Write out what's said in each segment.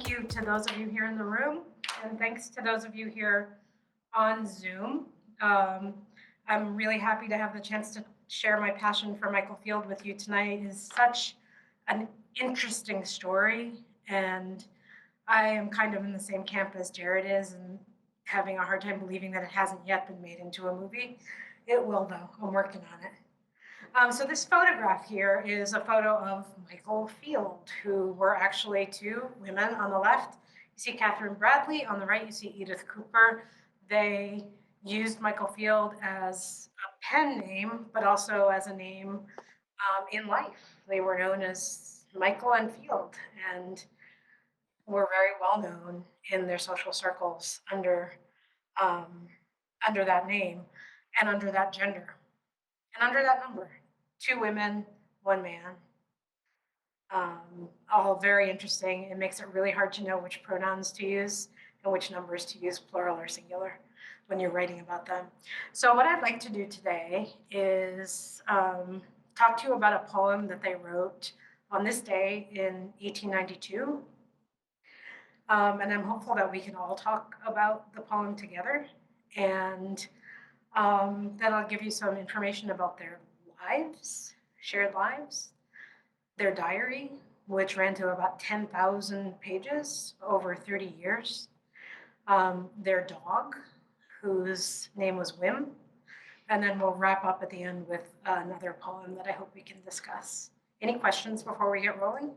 thank you to those of you here in the room, and thanks to those of you here on Zoom. I'm really happy to have the chance to share my passion for Michael Field with you tonight. It is such an interesting story, and I am kind of in the same camp as Jared is and having a hard time believing that it hasn't yet been made into a movie. It will, though. I'm working on it. So this photograph here is a photo of Michael Field, who were actually two women on the left. You see Katharine Bradley. On the right, you see Edith Cooper. They used Michael Field as a pen name, but also as a name in life. They were known as Michael and Field, and were very well known in their social circles under that name and under that gender and under that number. 2 women, 1 man. All very interesting. It makes it really hard to know which pronouns to use and which numbers to use, plural or singular, when you're writing about them. So what I'd like to do today is talk to you about a poem that they wrote on this day in 1892. And I'm hopeful that we can all talk about the poem together. And then I'll give you some information about their lives, shared lives, their diary, which ran to about 10,000 pages over 30 years, their dog, whose name was Wim, and then we'll wrap up at the end with another poem that I hope we can discuss. Any questions before we get rolling?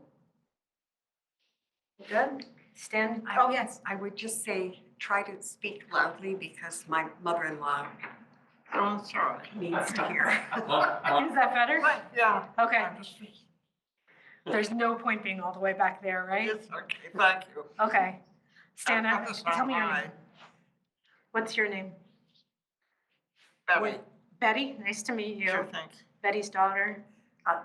Good? Stan? Oh, yes. I would just say, try to speak loudly because my mother-in-law needs to hear. Is that better? Yeah. Okay. There's no point being all the way back there, right? Yes, okay, thank you. Okay. Stan, tell me your Hi. name. What's your name? Betty. Betty, nice to meet you. Sure, thanks. Betty's daughter.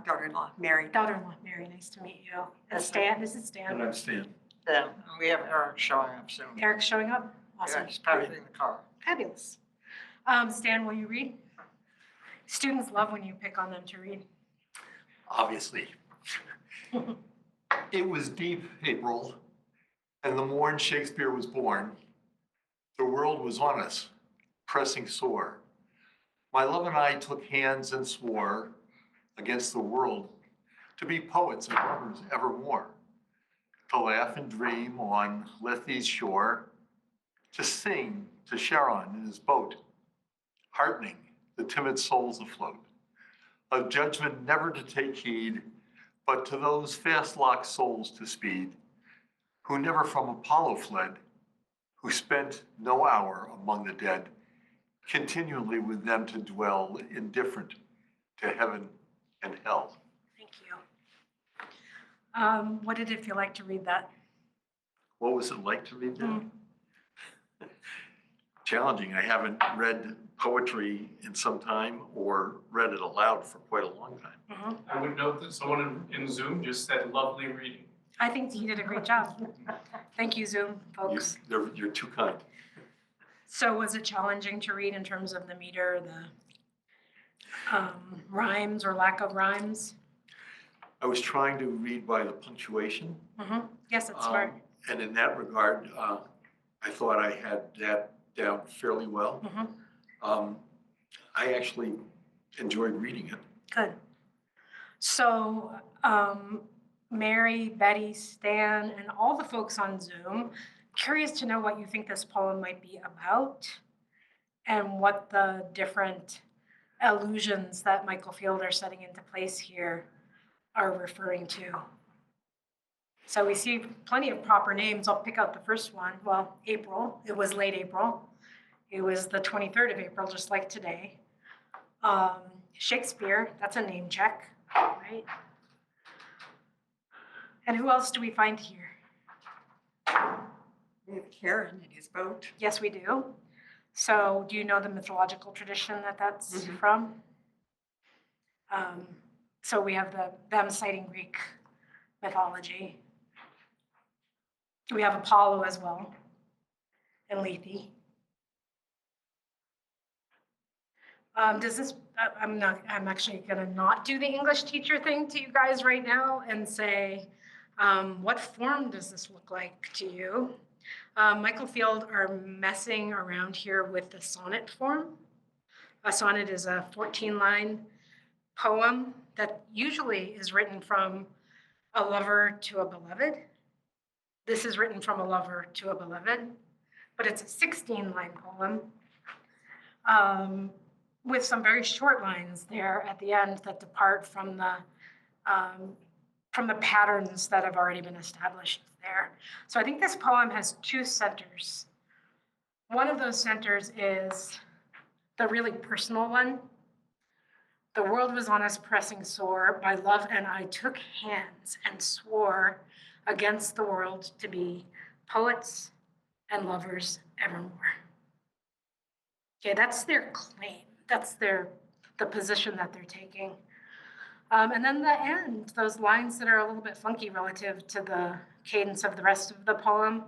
Daughter-in-law, Mary. Daughter-in-law, Mary, nice to meet you. And Stan, this is Stan. And I'm Stan. Yeah, and we have Eric showing up soon. Eric's showing up? Awesome. Yeah, he's parking in the car. Fabulous. Stan, will you read? Students love when you pick on them to read. Obviously. It was deep April, and the morn Shakespeare was born. The world was on us, pressing sore. My love and I took hands and swore against the world to be poets and lovers evermore, to laugh and dream on Lethe's shore, to sing to Charon in his boat, heartening the timid souls afloat, of judgment never to take heed, but to those fast-locked souls to speed, who never from Apollo fled, who spent no hour among the dead, continually with them to dwell, indifferent to heaven and hell. Thank you. What did it feel like to read that? What was it like to read that? Challenging. I haven't read poetry in some time or read it aloud for quite a long time. I would note that someone in Zoom just said lovely reading. I think he did a great job. Thank you, Zoom folks. You're too kind. So was it challenging to read in terms of the meter, the rhymes or lack of rhymes? I was trying to read by the punctuation. Yes, it's smart. And in that regard, I thought I had that down fairly well. I actually enjoyed reading it. Good. So Mary, Betty, Stan, and all the folks on Zoom, curious to know what you think this poem might be about and what the different allusions that Michael Field are setting into place here are referring to. So we see plenty of proper names. I'll pick out the first one. Well, April. It was late April. It was the 23rd of April, just like today. Shakespeare, that's a name check, right? And who else do we find here? We have Karen in his boat. Yes, we do. So do you know the mythological tradition that that's from? So we have them citing Greek mythology. We have Apollo as well, and Lethe. I'm actually gonna not do the English teacher thing to you guys right now and say, What form does this look like to you? Michael Field are messing around here with the sonnet form. A sonnet is a 14-line poem that usually is written from a lover to a beloved. This is written from a lover to a beloved, but it's a 16-line poem with some very short lines there at the end that depart from the patterns that have already been established there. So I think this poem has two centers. One of those centers is the really personal one. The world was on us pressing sore. My love and I took hands and swore against the world to be poets and lovers evermore. Okay, that's their claim. That's the position that they're taking. And then the end, those lines that are a little bit funky relative to the cadence of the rest of the poem,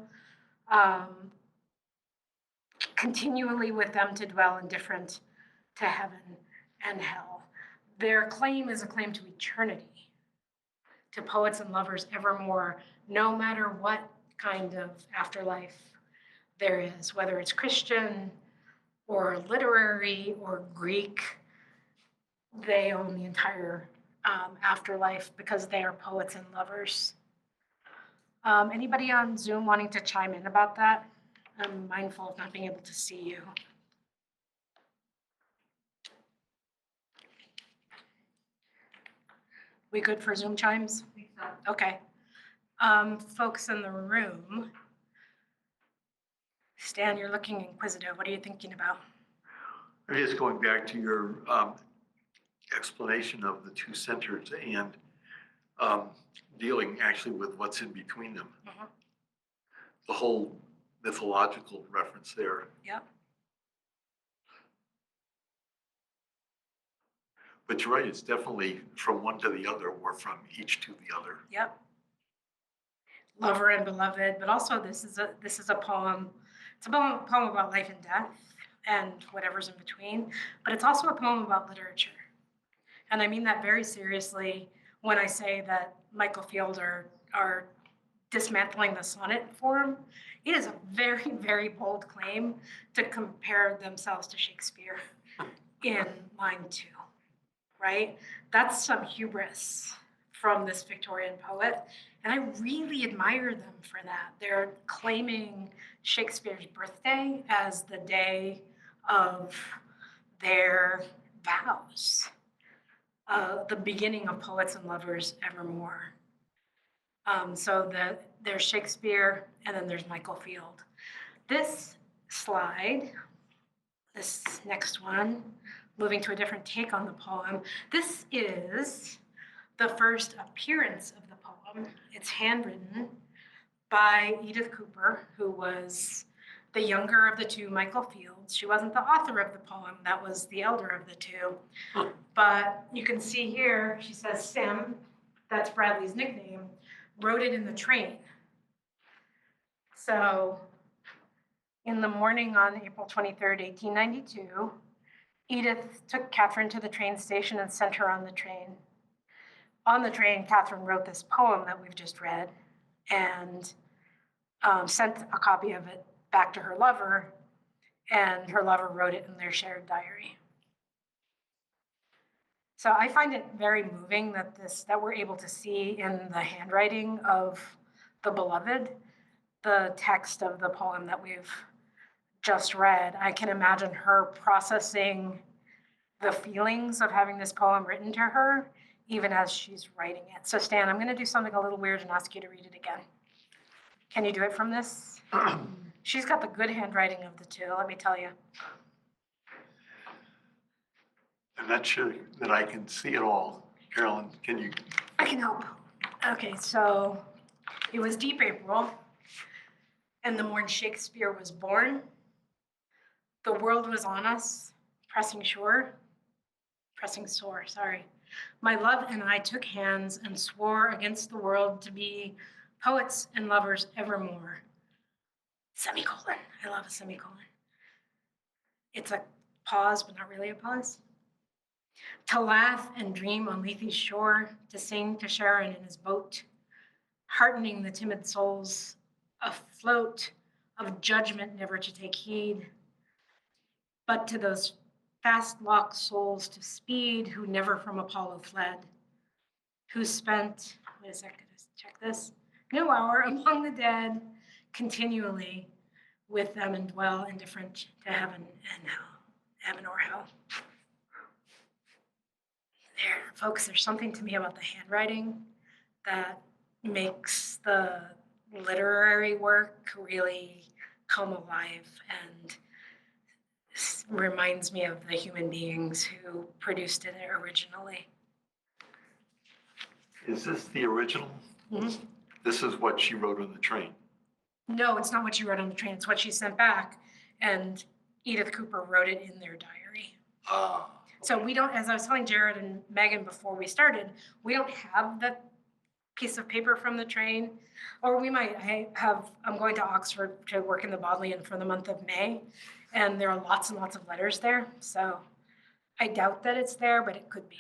continually with them to dwell indifferent to heaven and hell. Their claim is a claim to eternity, to poets and lovers evermore, no matter what kind of afterlife there is, whether it's Christian or literary or Greek. They own the entire afterlife because they are poets and lovers. Anybody on Zoom wanting to chime in about that? I'm mindful of not being able to see you. We good for Zoom chimes? Okay. Folks in the room, Stan, you're looking inquisitive. What are you thinking about? I'm just going back to your explanation of the two centers and dealing actually with what's in between them. Mhm. The whole mythological reference there. Yep. But you're right, it's definitely from one to the other or from each to the other. Yep. Lover and beloved, but also this is a poem. It's a poem about life and death and whatever's in between, but it's also a poem about literature. And I mean that very seriously when I say that Michael Field are dismantling the sonnet form. It is a very, very bold claim to compare themselves to Shakespeare in line 2, right? That's some hubris from this Victorian poet. And I really admire them for that. They're claiming Shakespeare's birthday as the day of their vows, the beginning of Poets and Lovers Evermore. So there's Shakespeare, and then there's Michael Field. This slide, this next one, moving to a different take on the poem, this is the first appearance of the poem. It's handwritten by Edith Cooper, who was the younger of the two Michael Fields. She wasn't the author of the poem, that was the elder of the two. But you can see here, she says Sim, that's Bradley's nickname, wrote it in the train. So in the morning on April 23rd, 1892, Edith took Katharine to the train station and sent her on the train. On the train, Katharine wrote this poem that we've just read and sent a copy of it back to her lover, and her lover wrote it in their shared diary. So I find it very moving that we're able to see in the handwriting of the beloved, the text of the poem that we've just read. I can imagine her processing the feelings of having this poem written to her, even as she's writing it. So Stan, I'm gonna do something a little weird and ask you to read it again. Can you do it from this? She's got the good handwriting of the two, let me tell you. I'm not sure that I can see it all. Carolyn, can you? I can help. Okay, so it was deep April, and the morn Shakespeare was born. The world was on us, pressing sore. My love and I took hands and swore against the world to be poets and lovers evermore. Semicolon. I love a semicolon. It's a pause, but not really a pause. To laugh and dream on Lethe's shore, to sing to Sharon in his boat, heartening the timid souls afloat, of judgment never to take heed, but to those fast-locked souls to speed who never from Apollo fled, who spent, wait a second, check this, no hour among the dead, continually with them and dwell indifferent to heaven and hell, heaven or hell. There, folks, there's something to me about the handwriting that makes the literary work really come alive and reminds me of the human beings who produced it originally. Is this the original? Mhm. This is what she wrote on the train. No, it's not what she wrote on the train. It's what she sent back, and Edith Cooper wrote it in their diary. Ah. So we don't, as I was telling Jared and Megan before we started, we don't have that piece of paper from the train, or we might have, I'm going to Oxford to work in the Bodleian for the month of May, and there are lots and lots of letters there. So I doubt that it's there, but it could be.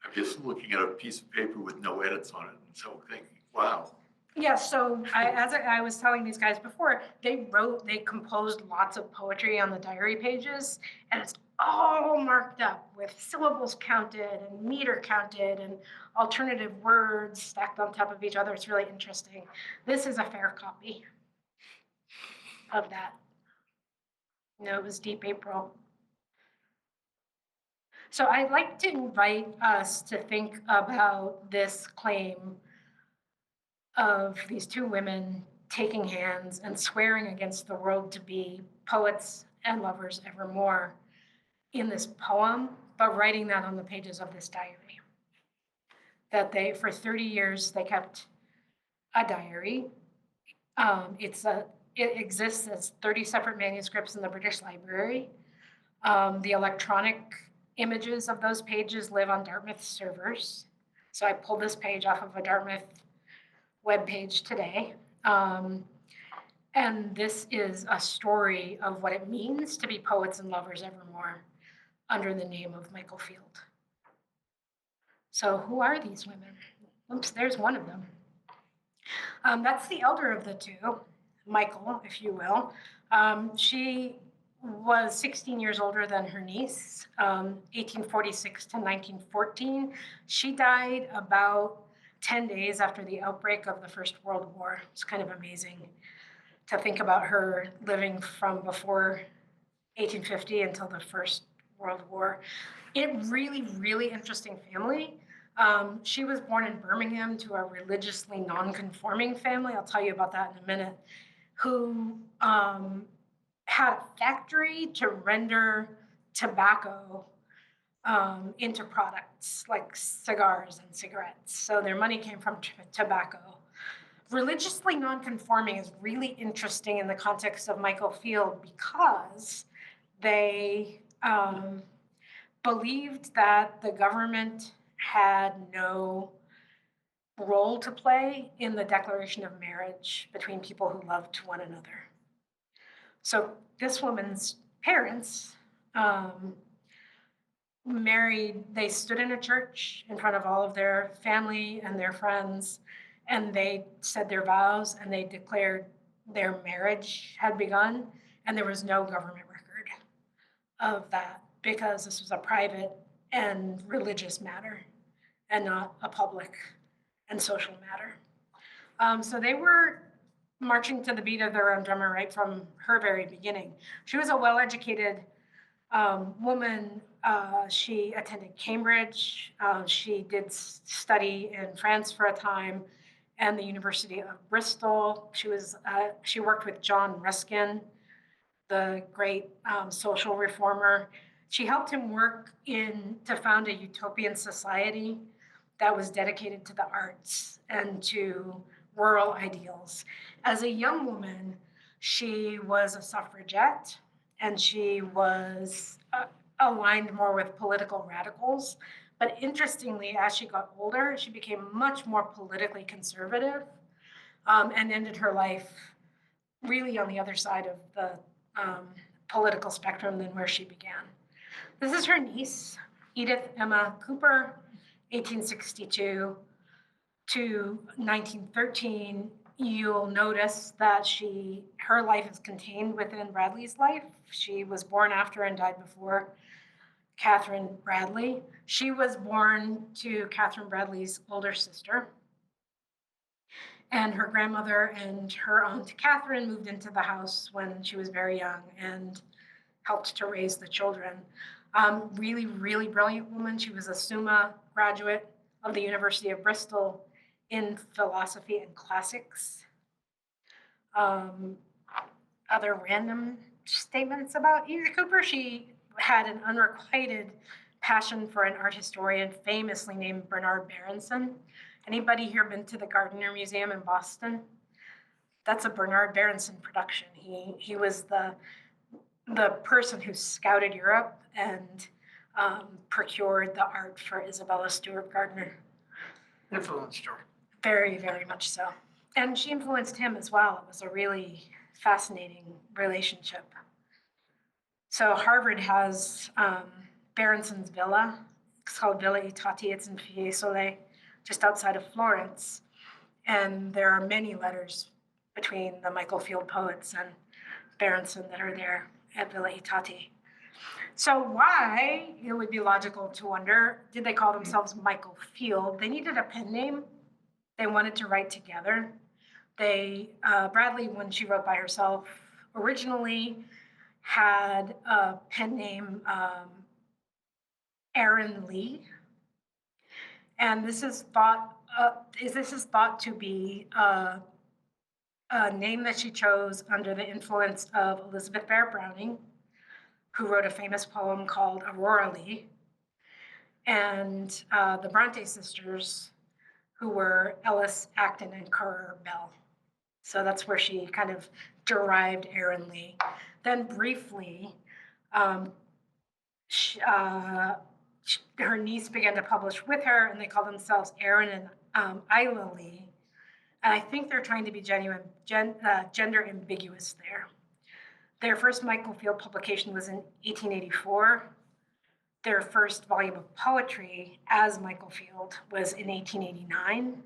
I'm just looking at a piece of paper with no edits on it, and so thinking, wow. Yeah, so as I was telling these guys before, they composed lots of poetry on the diary pages, and it's all marked up with syllables counted and meter counted and alternative words stacked on top of each other. It's really interesting. This is a fair copy of that. No, it was Deep April. So I'd like to invite us to think about this claim of these two women taking hands and swearing against the world to be poets and lovers evermore in this poem, but writing that on the pages of this diary. That they, for 30 years, they kept a diary. It exists as 30 separate manuscripts in the British Library. The electronic images of those pages live on Dartmouth servers. So I pulled this page off of a Dartmouth webpage today. And this is a story of what it means to be poets and lovers evermore under the name of Michael Field. So who are these women? Oops, there's one of them. That's the elder of the two, Michael, if you will. She was 16 years older than her niece, 1846 to 1914. She died about 10 days after the outbreak of the First World War. It's kind of amazing to think about her living from before 1850 until the First World War. Really, really interesting family. She was born in Birmingham to a religiously non-conforming family. I'll tell you about that in a minute. Who had a factory to render tobacco into products like cigars and cigarettes. So their money came from tobacco. Religiously non-conforming is really interesting in the context of Michael Field because they believed that the government had no role to play in the declaration of marriage between people who loved one another. So this woman's parents they stood in a church in front of all of their family and their friends, and they said their vows and they declared their marriage had begun, and there was no government record of that because this was a private and religious matter and not a public and social matter. So they were marching to the beat of their own drummer right from her very beginning. She was a well-educated woman. She attended Cambridge. She did study in France for a time and the University of Bristol. She worked with John Ruskin, the great social reformer. She helped him work to found a utopian society that was dedicated to the arts and to rural ideals. As a young woman, she was a suffragette and she was aligned more with political radicals. But interestingly, as she got older, she became much more politically conservative and ended her life really on the other side of the political spectrum than where she began. This is her niece, Edith Emma Cooper, 1862 to 1913, you'll notice that her life is contained within Bradley's life. She was born after and died before Catherine Bradley. She was born to Catherine Bradley's older sister. And her grandmother and her aunt Catherine moved into the house when she was very young and helped to raise the children. Really, really brilliant woman. She was a Summa graduate of the University of Bristol in philosophy and classics. Other random statements about Edith Cooper: she had an unrequited passion for an art historian famously named Bernard Berenson. Anybody here been to the Gardner Museum in Boston? That's a Bernard Berenson production. He was the person who scouted Europe and procured the art for Isabella Stewart Gardner. Influenced her. Very, very much so. And she influenced him as well. It was a really fascinating relationship. So Harvard has Berenson's villa. It's called Villa Itati. It's in Fiesole, just outside of Florence. And there are many letters between the Michael Field poets and Berenson that are there at Villa Itati. So why, it would be logical to wonder, did they call themselves Michael Field? They needed a pen name. They wanted to write together. Bradley, when she wrote by herself, originally had a pen name, Aaron Lee. And this is thought to be a name that she chose under the influence of Elizabeth Barrett Browning, who wrote a famous poem called Aurora Lee, and the Bronte sisters, who were Ellis Acton and Currer Bell. So that's where she kind of derived Aaron Lee. Then briefly, her niece began to publish with her, and they call themselves Aaron and Isla Lee. And I think they're trying to be gender ambiguous there. Their first Michael Field publication was in 1884. Their first volume of poetry as Michael Field was in 1889.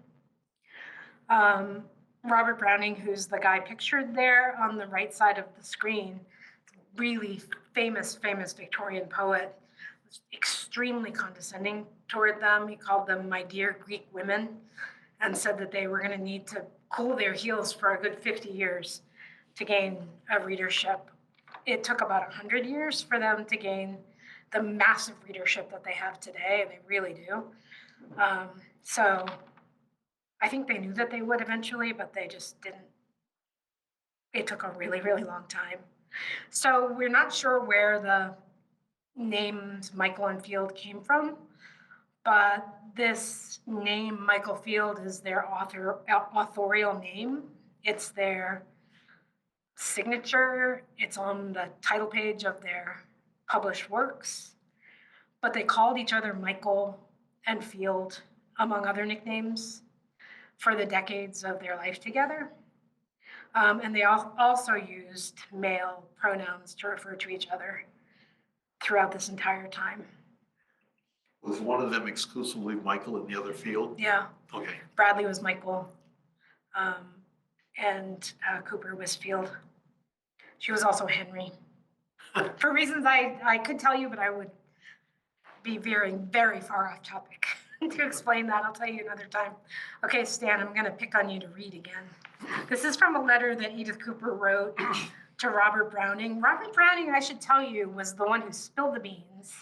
Robert Browning, who's the guy pictured there on the right side of the screen, really famous Victorian poet, was extremely condescending toward them. He called them my dear Greek women and said that they were going to need to cool their heels for a good 50 years to gain a readership. It took about 100 years for them to gain the massive readership that they have today. They really do. So I think they knew that they would eventually, but they just didn't. It took a really, really long time. So we're not sure where the names Michael and Field came from, but this name, Michael Field, is their authorial name. It's their signature. It's on the title page of their published works. But they called each other Michael and Field, among other nicknames, for the decades of their life together. And they also used male pronouns to refer to each other throughout this entire time. Was one of them exclusively Michael and the other Field? Yeah. Okay. Bradley was Michael, and Cooper was Field. She was also Henry. For reasons I could tell you, but I would be veering very far off topic to explain that. I'll tell you another time. Okay, Stan, I'm going to pick on you to read again. This is from a letter that Edith Cooper wrote to Robert Browning. Robert Browning, I should tell you, was the one who spilled the beans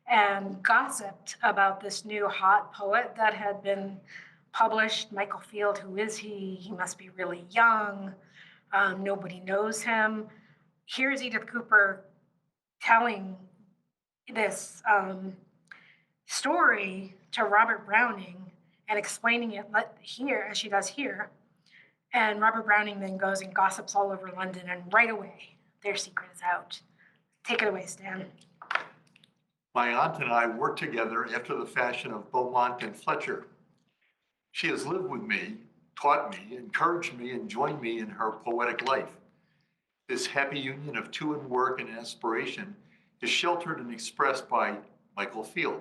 and gossiped about this new hot poet that had been published, Michael Field. Who is he? He must be really young. Nobody knows him. Here's Edith Cooper telling this story to Robert Browning and explaining it here, as she does here. And Robert Browning then goes and gossips all over London, and right away, their secret is out. Take it away, Stan. My aunt and I worked together after the fashion of Beaumont and Fletcher. She has lived with me, taught me, encouraged me, and joined me in her poetic life. This happy union of two in work and aspiration is sheltered and expressed by Michael Field.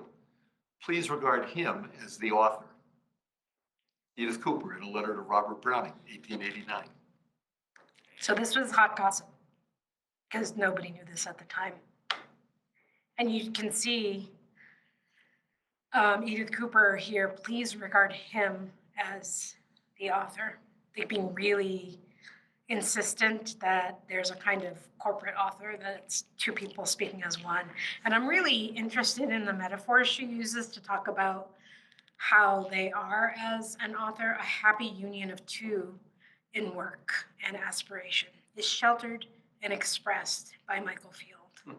Please regard him as the author. Edith Cooper in a letter to Robert Browning, 1889. So this was hot gossip because nobody knew this at the time. And you can see Edith Cooper here, please regard him as the author. They've been really insistent that there's a kind of corporate author that's two people speaking as one. And I'm really interested in the metaphors she uses to talk about how they are as an author. A happy union of two in work and aspiration is sheltered and expressed by Michael Field.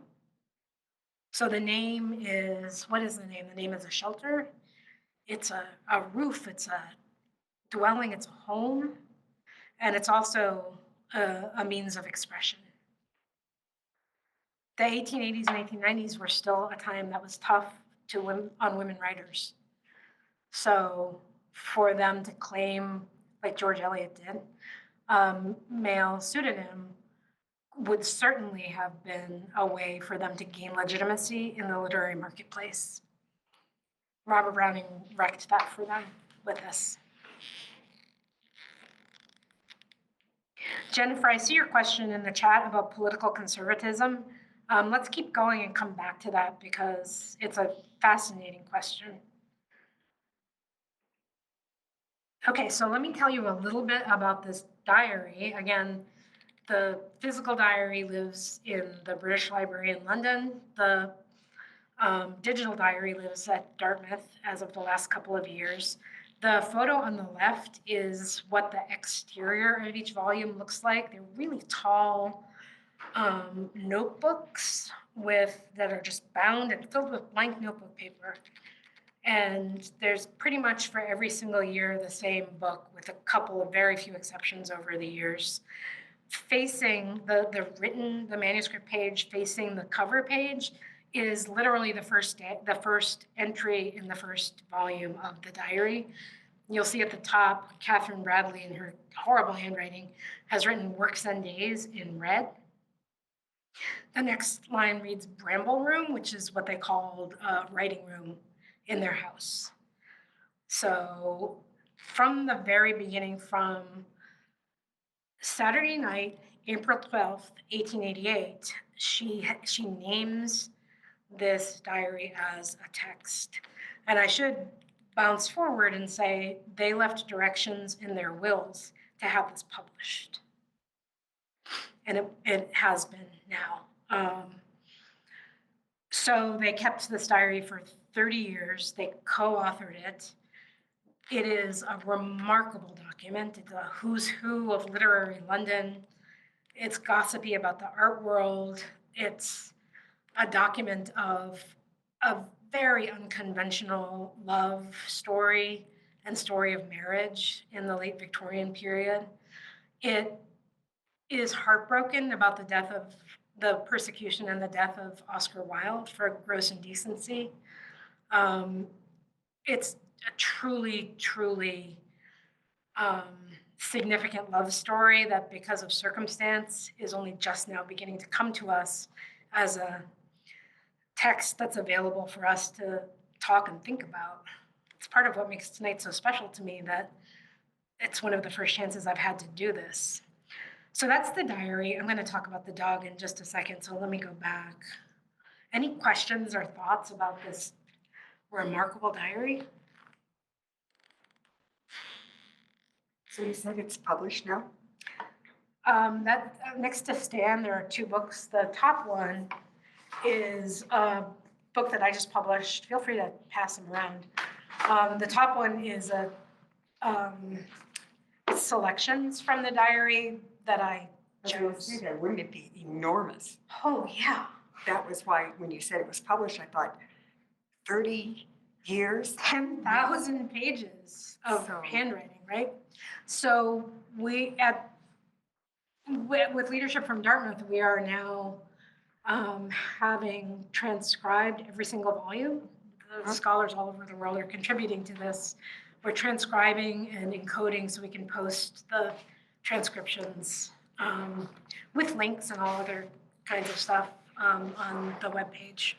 So the name is, what is the name? The name is a shelter. It's a roof, it's a dwelling, it's a home, and it's also a means of expression. The 1880s and 1890s were still a time that was tough on women writers. So for them to claim, like George Eliot did, male pseudonym would certainly have been a way for them to gain legitimacy in the literary marketplace. Robert Browning wrecked that for them with this. Jennifer, I see your question in the chat about political conservatism. Let's keep going and come back to that because it's a fascinating question. Okay, so let me tell you a little bit about this diary. Again, the physical diary lives in the British Library in London. The digital diary lives at Dartmouth as of the last couple of years. The photo on the left is what the exterior of each volume looks like. They're really tall notebooks that are just bound and filled with blank notebook paper. And there's pretty much for every single year the same book with a couple of very few exceptions over the years. Facing the manuscript page facing the cover page is literally the first entry in the first volume of the diary. You'll see at the top, Katharine Bradley, in her horrible handwriting, has written works and days in red. The next line reads Bramble Room, which is what they called a writing room in their house. So from the very beginning, from Saturday night, April 12th, 1888, she names this diary as a text. And I should bounce forward and say they left directions in their wills to have this published. And it has been now. So they kept this diary for 30 years. They co-authored it. It is a remarkable document. It's a who's who of literary London. It's gossipy about the art world. It's a document of a very unconventional love story and story of marriage in the late Victorian period. It is heartbroken about the persecution and the death of Oscar Wilde for gross indecency. It's a truly, truly significant love story that, because of circumstance, is only just now beginning to come to us as a text that's available for us to talk and think about. It's part of what makes tonight so special to me, that it's one of the first chances I've had to do this. So that's the diary. I'm going to talk about the dog in just a second, so let me go back. Any questions or thoughts about this remarkable diary? So you said it's published now? Next to Stan, there are two books. The top one is a book that I just published. Feel free to pass them around. The top one is selections from the diary that I chose. Wouldn't it be enormous? Oh, yeah. That was why when you said it was published, I thought 30 years? 10,000 pages of handwriting, right? So with leadership from Dartmouth, we are now having transcribed every single volume. The scholars all over the world are contributing to this. We're transcribing and encoding so we can post the transcriptions with links and all other kinds of stuff on the webpage.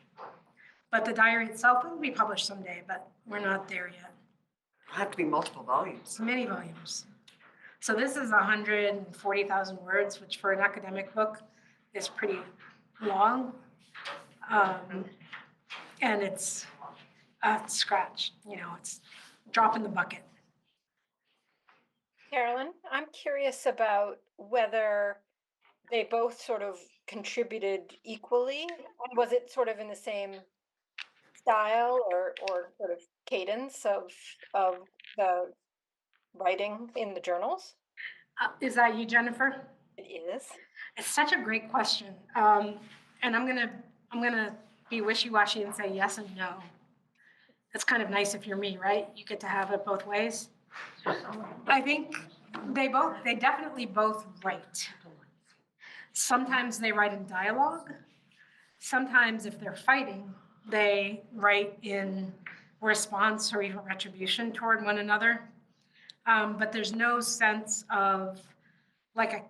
But the diary itself will be published someday, but we're not there yet. It'll have to be multiple volumes. many volumes. So this is 140,000 words, which for an academic book is pretty long. And it's a scratch, it's a drop in the bucket. Carolyn, I'm curious about whether they both sort of contributed equally. And was it sort of in the same style or sort of cadence of the writing in the journals? Is that you, Jennifer? It is. It's such a great question. And I'm gonna be wishy-washy and say yes and no. It's kind of nice if you're me, right? You get to have it both ways. I think they definitely both write. Sometimes they write in dialogue. Sometimes if they're fighting, they write in response or even retribution toward one another. But there's no sense of like a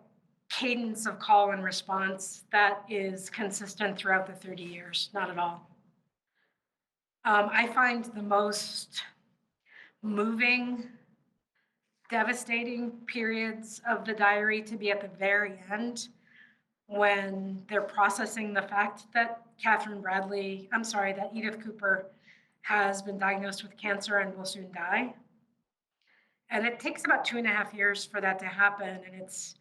cadence of call and response that is consistent throughout the 30 years, not at all. I find the most moving, devastating periods of the diary to be at the very end when they're processing the fact that that Edith Cooper has been diagnosed with cancer and will soon die. And it takes about 2.5 years for that to happen. And it's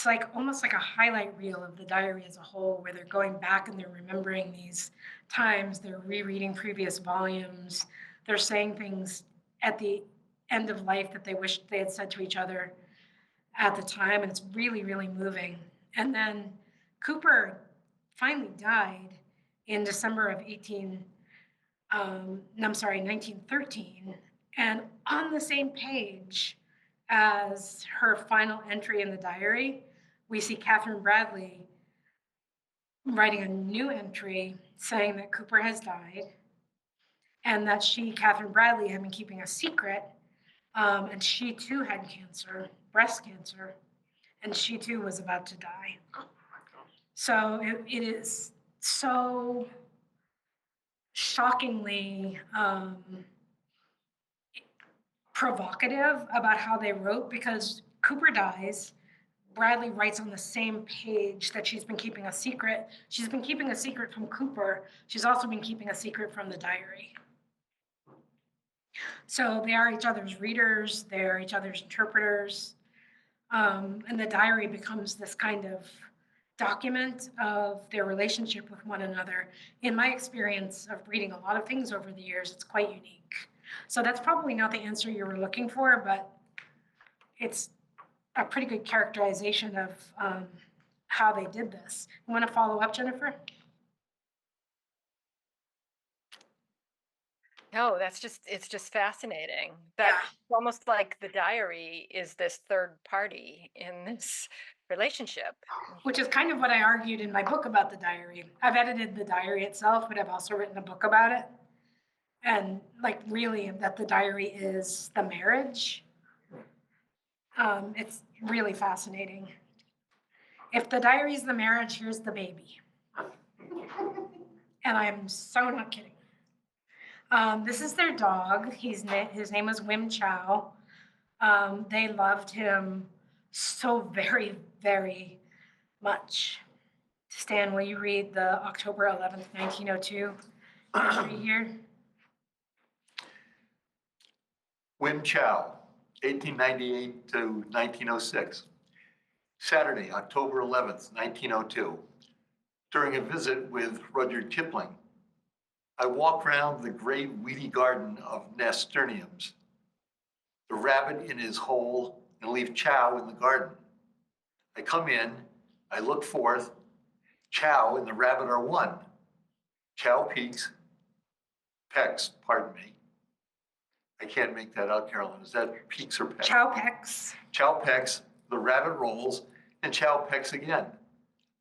like almost like a highlight reel of the diary as a whole, where they're going back and they're remembering these times, they're rereading previous volumes, they're saying things at the end of life that they wished they had said to each other at the time, and it's really, really moving. And then Cooper finally died in December of 1913, and on the same page as her final entry in the diary, we see Catherine Bradley writing a new entry saying that Cooper has died and that Catherine Bradley, had been keeping a secret, and she too had cancer, breast cancer, and she too was about to die. So it is so shockingly provocative about how they wrote, because Cooper dies, Bradley writes on the same page that she's been keeping a secret. She's been keeping a secret from Cooper. She's also been keeping a secret from the diary. So they are each other's readers, they're each other's interpreters. And the diary becomes this kind of document of their relationship with one another. In my experience of reading a lot of things over the years, it's quite unique. So that's probably not the answer you were looking for, but it's a pretty good characterization of how they did this. You want to follow up, Jennifer? No, it's just fascinating. That it's almost like the diary is this third party in this relationship. Which is kind of what I argued in my book about the diary. I've edited the diary itself, but I've also written a book about it. And like really that the diary is the marriage. It's really fascinating. If the diary is the marriage, here's the baby. And I'm so not kidding. This is their dog. His name was Wim Chow. They loved him so very, very much. Stan, will you read the October 11th, 1902 entry here? Wim Chow, 1898 to 1906. Saturday, October 11th, 1902. During a visit with Rudyard Kipling, I walk round the great weedy garden of nasturtiums, the rabbit in his hole, and leave Chow in the garden. I come in, I look forth, Chow and the rabbit are one. Chow pecks, pardon me. I can't make that out, Carolyn. Is that peaks or pecks? Chow pecks. Chow pecks, the rabbit rolls, and Chow pecks again.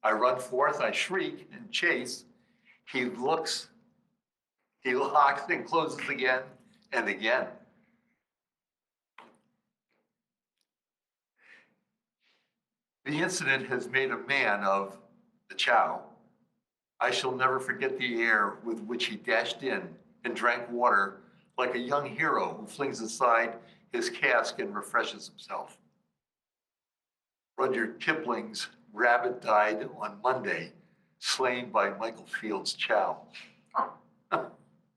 I run forth, I shriek and chase. He looks, he locks and closes again and again. The incident has made a man of the Chow. I shall never forget the air with which he dashed in and drank water like a young hero who flings aside his cask and refreshes himself. Rudyard Kipling's rabbit died on Monday, slain by Michael Field's chow.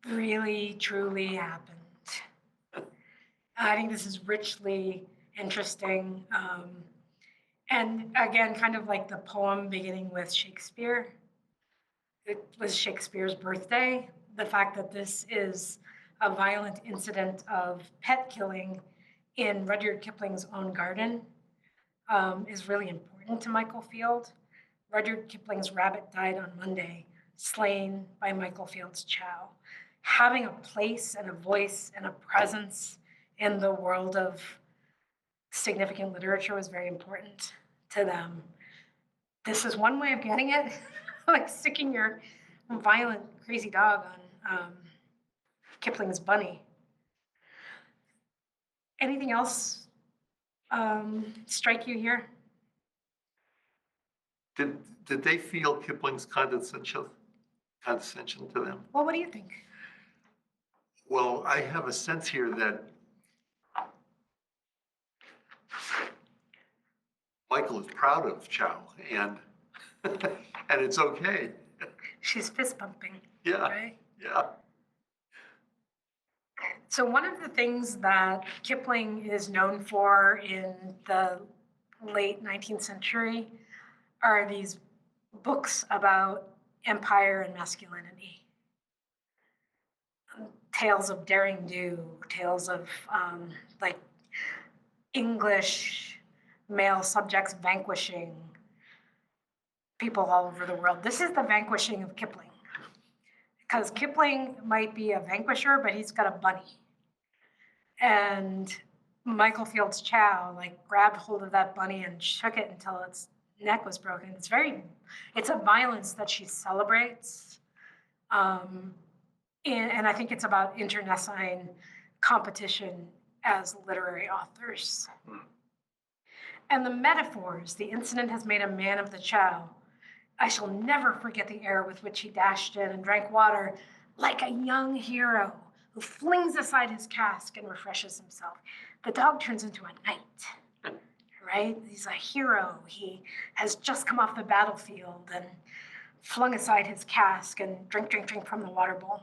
Really, truly happened. I think this is richly interesting. And again, kind of like the poem beginning with Shakespeare. It was Shakespeare's birthday. The fact that this is a violent incident of pet killing in Rudyard Kipling's own garden is really important to Michael Field. Rudyard Kipling's rabbit died on Monday, slain by Michael Field's chow. Having a place and a voice and a presence in the world of significant literature was very important to them. This is one way of getting it, like sticking your violent, crazy dog on Kipling's bunny. Anything else strike you here? Did they feel Kipling's condescension to them? Well, what do you think? Well, I have a sense here that Michael is proud of Chow, and and it's okay. She's fist bumping, Yeah, right? yeah. So one of the things that Kipling is known for in the late 19th century are these books about empire and masculinity. Tales of daring do, tales of like English male subjects vanquishing people all over the world. This is the vanquishing of Kipling. Because Kipling might be a vanquisher, but he's got a bunny. And Michael Field's chow like grabbed hold of that bunny and shook it until its neck was broken. It's a violence that she celebrates. And I think it's about internecine competition as literary authors. And the metaphors, the incident has made a man of the chow. I shall never forget the air with which he dashed in and drank water like a young hero who flings aside his cask and refreshes himself. The dog turns into a knight, right? He's a hero. He has just come off the battlefield and flung aside his cask and drink from the water bowl.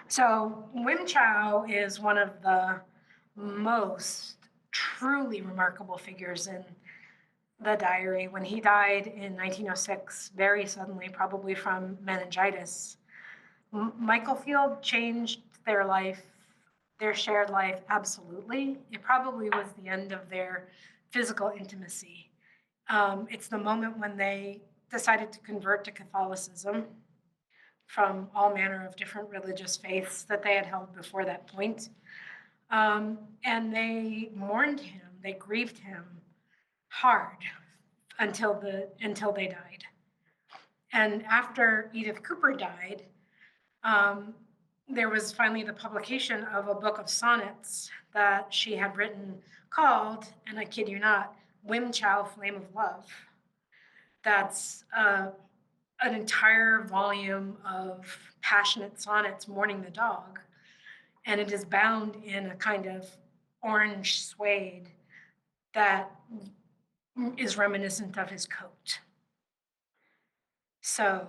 So Wim Chow is one of the most truly remarkable figures in the diary. When he died in 1906, very suddenly, probably from meningitis, Michael Field changed their life, their shared life, absolutely. It probably was the end of their physical intimacy. It's the moment when they decided to convert to Catholicism from all manner of different religious faiths that they had held before that point. And they mourned him, they grieved him hard until they died. And after Edith Cooper died, there was finally the publication of a book of sonnets that she had written called, and I kid you not, Wim Chow, Flame of Love. That's an entire volume of passionate sonnets mourning the dog. And it is bound in a kind of orange suede that is reminiscent of his coat. So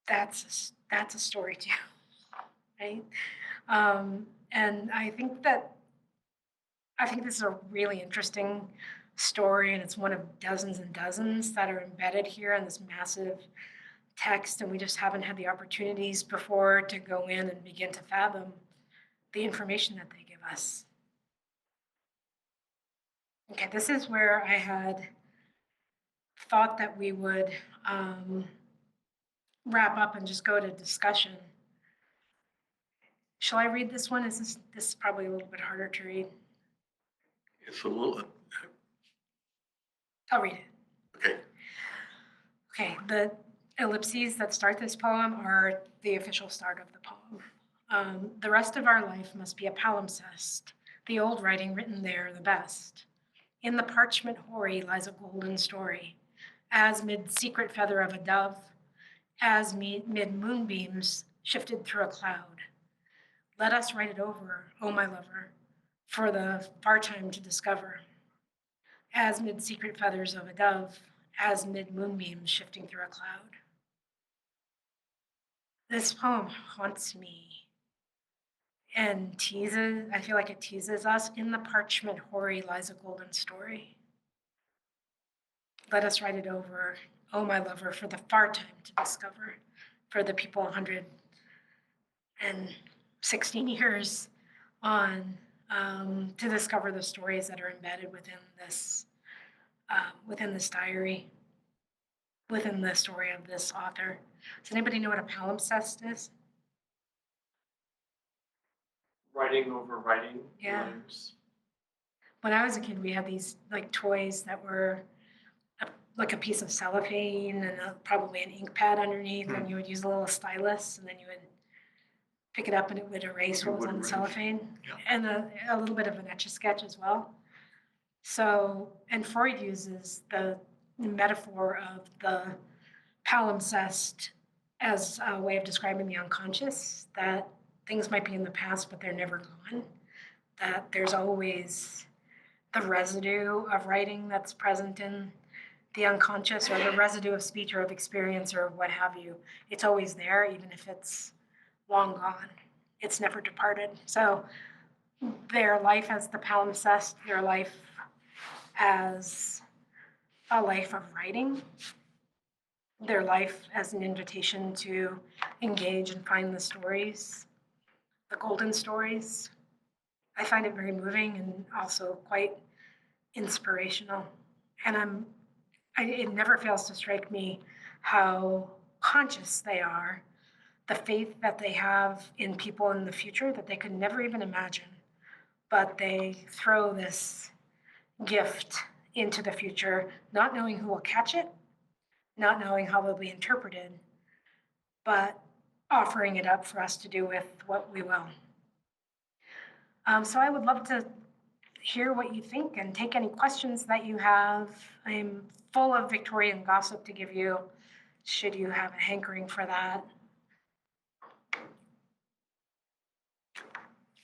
that's a story too, right? And I think this is a really interesting story, and it's one of dozens and dozens that are embedded here in this massive text, and we just haven't had the opportunities before to go in and begin to fathom the information that they give us. Okay, this is where I had thought that we would wrap up and just go to discussion. Shall I read this one? This is probably a little bit harder to read. It's a little. I'll read it. Okay. Okay, the ellipses that start this poem are the official start of the poem. The rest of our life must be a palimpsest, the old writing written there the best. In the parchment hoary lies a golden story, as mid secret feather of a dove, as mid moonbeams shifted through a cloud. Let us write it over, oh my lover, for the far time to discover. As mid secret feathers of a dove, as mid moonbeams shifting through a cloud. This poem haunts me and teases, I feel like it teases us. In the parchment hoary lies a golden story. Let us write it over, oh my lover, for the far time to discover, for the people 116 years on, to discover the stories that are embedded within this diary, within the story of this author. Does anybody know what a palimpsest is? Writing over writing Yeah. letters. When I was a kid, we had these like toys that were like a piece of cellophane and probably an ink pad underneath, and you would use a little stylus, and then you would pick it up and it would erase what was on the cellophane, and a little bit of an etch-a-sketch as well. So, and Freud uses the metaphor of the palimpsest as a way of describing the unconscious, that things might be in the past, but they're never gone, that there's always the residue of writing that's present in the unconscious, or the residue of speech or of experience or what have you. It's always there, even if it's long gone. It's never departed. So their life as the palimpsest, their life as a life of writing, their life as an invitation to engage and find the stories, the golden stories. I find it very moving and also quite inspirational. And it never fails to strike me how conscious they are, the faith that they have in people in the future that they could never even imagine, but they throw this gift into the future, not knowing who will catch it, not knowing how they'll be interpreted, but offering it up for us to do with what we will. So I would love to hear what you think and take any questions that you have. I'm full of Victorian gossip to give you, should you have a hankering for that.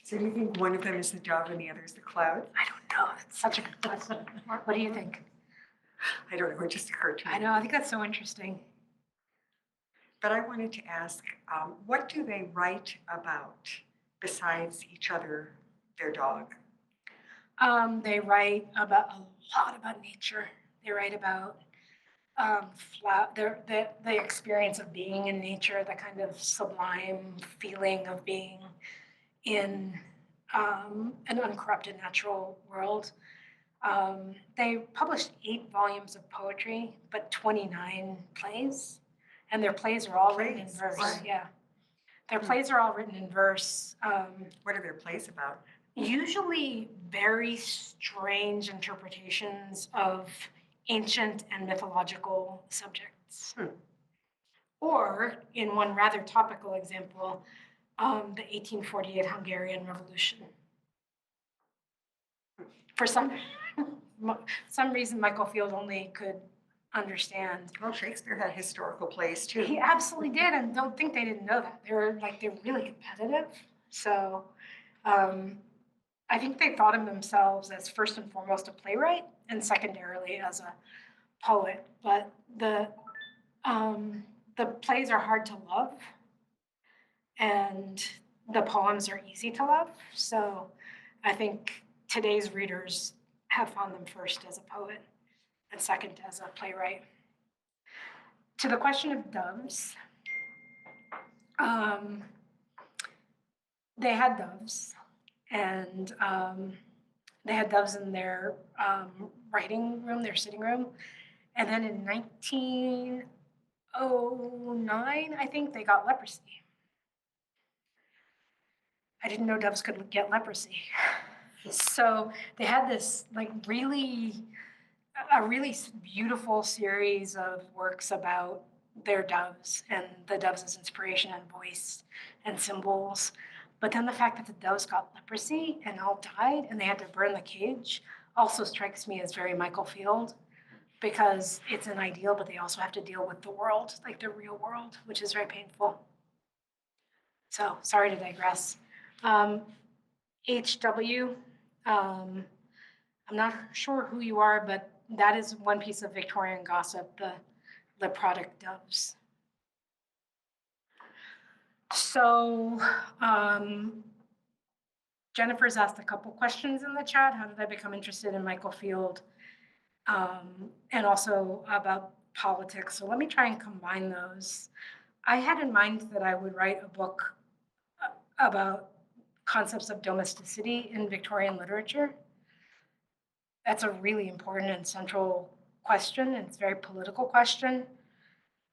So do you think one of them is the dove and the other is the cloud? I don't know. That's such a good question. What do you think? I don't know, it just occurred to me. I know. I think that's so interesting. But I wanted to ask, what do they write about besides each other, their dog? They write about a lot about nature. They write about the experience of being in nature, the kind of sublime feeling of being in an uncorrupted natural world. They published 8 volumes of poetry, but 29 plays, and their plays are all written in verse. Wow. Yeah, their plays are all written in verse. What are their plays about? Usually very strange interpretations of ancient and mythological subjects. Or, in one rather topical example, the 1848 Hungarian Revolution. For some reason, Michael Field only could understand. Well, Shakespeare had historical plays too. He absolutely did, and don't think they didn't know that. They're really competitive. So I think they thought of themselves as first and foremost a playwright and secondarily as a poet. But the plays are hard to love and the poems are easy to love. So I think today's readers have found them first as a poet and second as a playwright. To the question of doves, they had doves, and they had doves in their writing room, their sitting room. And then in 1909, I think they got leprosy. I didn't know doves could get leprosy. So they had this a really beautiful series of works about their doves and the doves as inspiration and voice and symbols. But then the fact that the doves got leprosy and all died and they had to burn the cage also strikes me as very Michael Field, because it's an ideal, but they also have to deal with the world, like the real world, which is very painful. So sorry to digress. HW, I'm not sure who you are, but that is one piece of Victorian gossip, the product doves. So Jennifer's asked a couple questions in the chat. How did I become interested in Michael Field? And also about politics. So let me try and combine those. I had in mind that I would write a book about concepts of domesticity in Victorian literature. That's a really important and central question, and it's a very political question.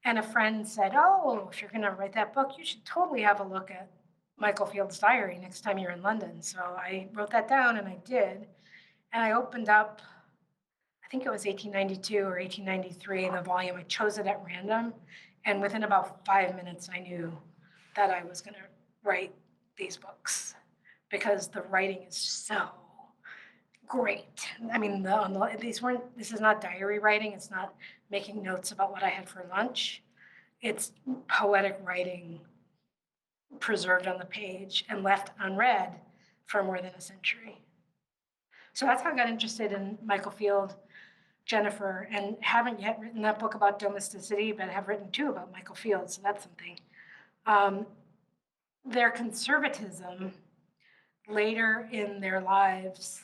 And a friend said, oh, if you're going to write that book, you should totally have a look at Michael Field's diary next time you're in London. So I wrote that down, and I did. And I opened up, I think it was 1892 or 1893 in the volume. I chose it at random. And within about 5 minutes, I knew that I was going to write these books because the writing is so great. I mean, this is not diary writing. It's not making notes about what I had for lunch. It's poetic writing preserved on the page and left unread for more than a century. So that's how I got interested in Michael Field, Jennifer, and haven't yet written that book about domesticity, but have written two about Michael Field, so that's something. Their conservatism later in their lives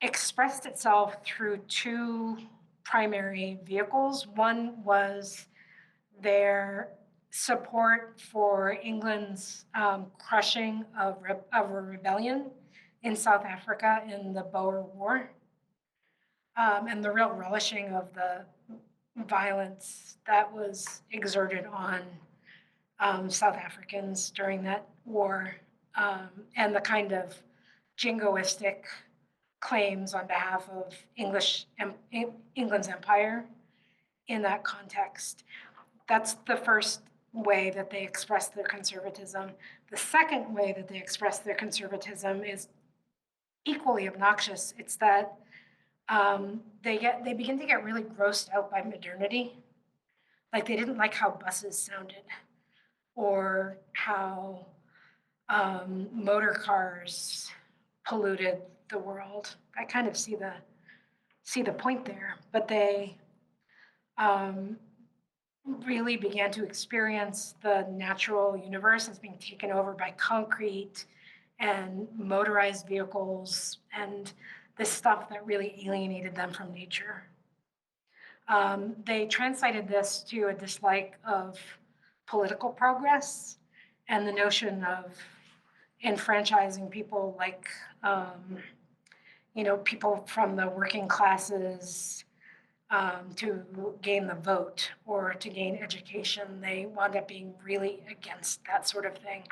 expressed itself through two primary vehicles. One was their support for England's crushing of a rebellion in South Africa in the Boer War, and the real relishing of the violence that was exerted on South Africans during that war, and the kind of jingoistic claims on behalf of England's empire in that context. That's the first way that they express their conservatism. The second way that they express their conservatism is equally obnoxious. It's that they begin to get really grossed out by modernity. Like they didn't like how buses sounded or how motor cars polluted the world. I kind of see the point there, but they really began to experience the natural universe as being taken over by concrete and motorized vehicles and this stuff that really alienated them from nature. They translated this to a dislike of political progress and the notion of enfranchising people like, people from the working classes to gain the vote or to gain education. They wound up being really against that sort of thing.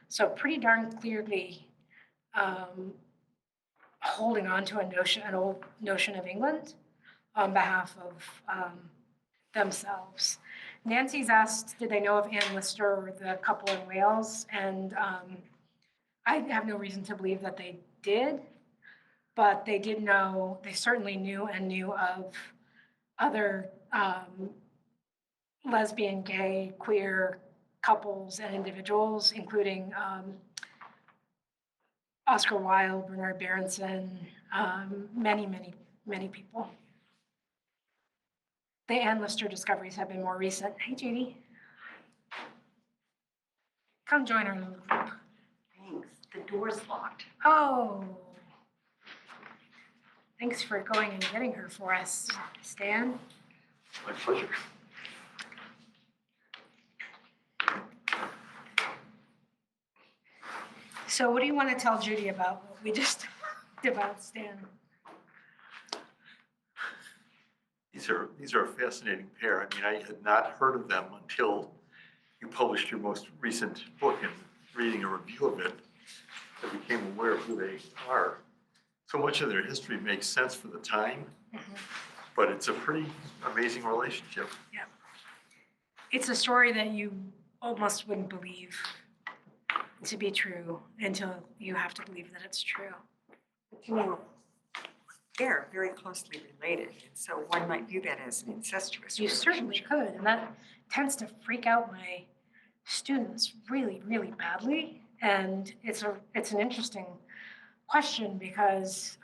So pretty darn clearly holding on to an old notion of England on behalf of themselves. Nancy's asked, did they know of Anne Lister or the couple in Wales? And I have no reason to believe that they did, but they did know, they certainly knew of other lesbian, gay, queer couples and individuals, including Oscar Wilde, Bernard Berenson, many, many, many people. The Anne Lister discoveries have been more recent. Hey, Judy. Come join our little group. Thanks. The door's locked. Oh. Thanks for going and getting her for us, Stan. My pleasure. So what do you want to tell Judy about what we just talked about, Stan? These are a fascinating pair. I mean, I had not heard of them until you published your most recent book, and reading a review of it, I became aware of who they are. So much of their history makes sense for the time, but it's a pretty amazing relationship. Yeah. It's a story that you almost wouldn't believe to be true until you have to believe that it's true. They're very closely related, and so one might view that as an incestuous You certainly relationship. could, and that tends to freak out my students really, really badly. And it's an interesting question because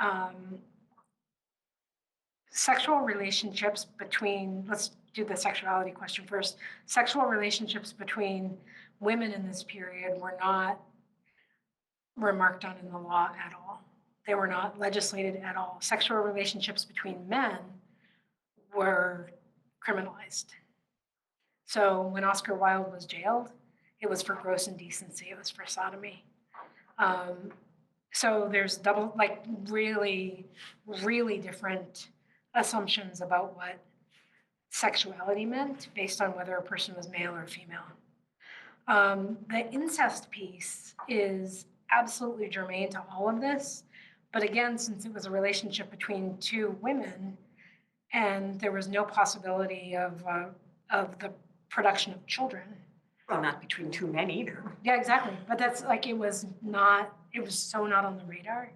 sexual relationships between, let's do the sexuality question first. Sexual relationships between women in this period were not remarked on in the law at all. They were not legislated at all. Sexual relationships between men were criminalized. So when Oscar Wilde was jailed, it was for gross indecency, it was for sodomy. So there's double, like really, really different assumptions about what sexuality meant based on whether a person was male or female. The incest piece is absolutely germane to all of this. But again, since it was a relationship between two women and there was no possibility of the production of children. Well, not between two men either. Yeah, exactly. But that's like, it was so not on the radar.